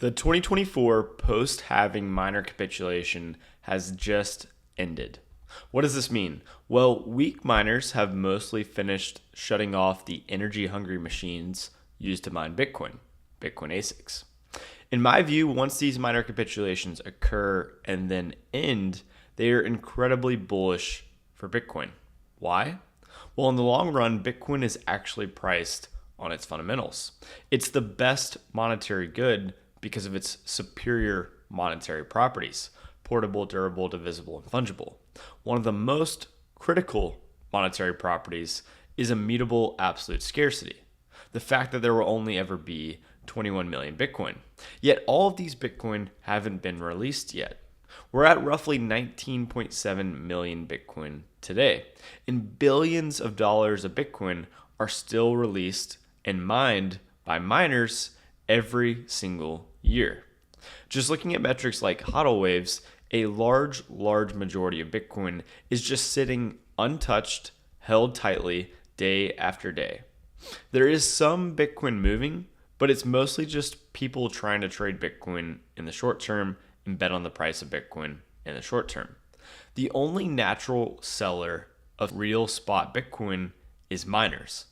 The 2024 post-halving miner capitulation has just ended. What does this mean? Well, weak miners have mostly finished shutting off the energy-hungry machines used to mine Bitcoin ASICs. In my view, once these miner capitulations occur and then end, they are incredibly bullish for Bitcoin. Why? Well, in the long run, Bitcoin is actually priced on its fundamentals. It's the best monetary good because of its superior monetary properties: portable, durable, divisible, and fungible. One of the most critical monetary properties is immutable absolute scarcity. The fact that there will only ever be 21 million Bitcoin. Yet all of these Bitcoin haven't been released yet. We're at roughly 19.7 million Bitcoin today, and billions of dollars of Bitcoin are still released and mined by miners every single year. Just looking at metrics like HODL waves, a large majority of Bitcoin is just sitting untouched, held tightly day after day. There is some Bitcoin moving, but it's mostly just people trying to trade Bitcoin in the short term and bet on the price of Bitcoin in the short term. The only natural seller of real spot Bitcoin is miners.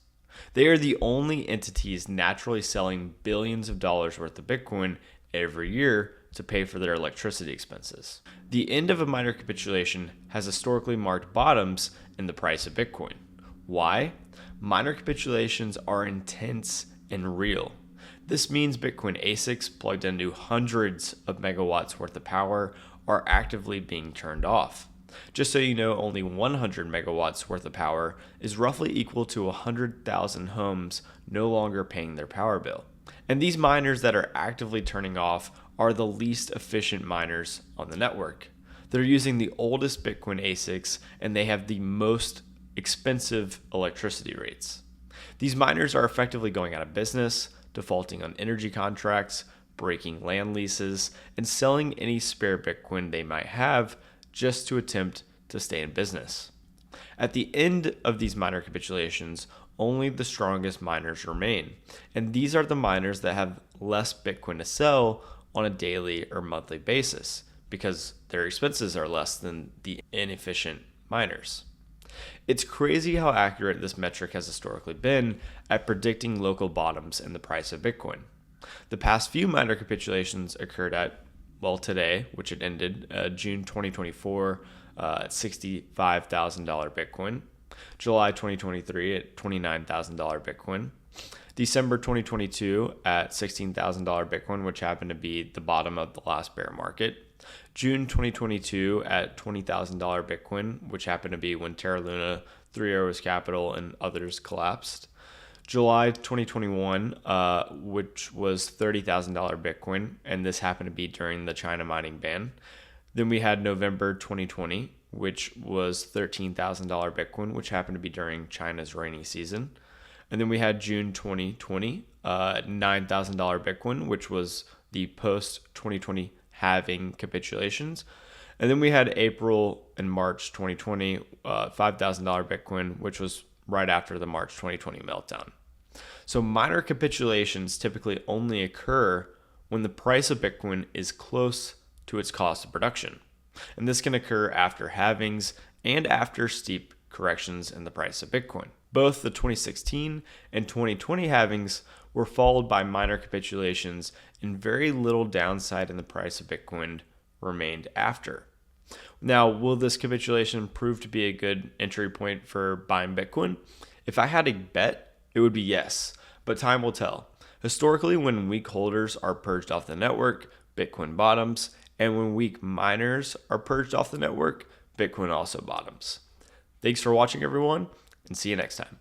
They are the only entities naturally selling billions of dollars worth of Bitcoin every year to pay for their electricity expenses. The end of a miner capitulation has historically marked bottoms in the price of Bitcoin. Why? Miner capitulations are intense and real. This means Bitcoin ASICs plugged into hundreds of megawatts worth of power are actively being turned off. Just so you know, only 100 megawatts worth of power is roughly equal to 100,000 homes no longer paying their power bill. And these miners that are actively turning off are the least efficient miners on the network. They're using the oldest Bitcoin ASICs and they have the most expensive electricity rates. These miners are effectively going out of business, defaulting on energy contracts, breaking land leases, and selling any spare Bitcoin they might have just to attempt to stay in business. At the end of these miner capitulations, only the strongest miners remain, and these are the miners that have less Bitcoin to sell on a daily or monthly basis because their expenses are less than the inefficient miners. It's crazy how accurate this metric has historically been at predicting local bottoms in the price of Bitcoin. The past few miner capitulations occurred at, well, today, which it ended, June 2024 at $65,000 Bitcoin, July 2023 at $29,000 Bitcoin, December 2022 at $16,000 Bitcoin, which happened to be the bottom of the last bear market, June 2022 at $20,000 Bitcoin, which happened to be when Terra Luna, Three Arrows Capital, and others collapsed, July 2021, which was $30,000 Bitcoin, and this happened to be during the China mining ban. Then we had November 2020, which was $13,000 Bitcoin, which happened to be during China's rainy season. And then we had June 2020, $9,000 Bitcoin, which was the post-2020 halving capitulations. And then we had April and March 2020, $5,000 Bitcoin, which was right after the March 2020 meltdown. So miner capitulations typically only occur when the price of Bitcoin is close to its cost of production. And this can occur after halvings and after steep corrections in the price of Bitcoin. Both the 2016 and 2020 halvings were followed by miner capitulations, and very little downside in the price of Bitcoin remained after. Now, will this capitulation prove to be a good entry point for buying Bitcoin? If I had a bet, it would be yes, but time will tell. Historically, when weak holders are purged off the network, Bitcoin bottoms, and when weak miners are purged off the network, Bitcoin also bottoms. Thanks for watching, everyone, and see you next time.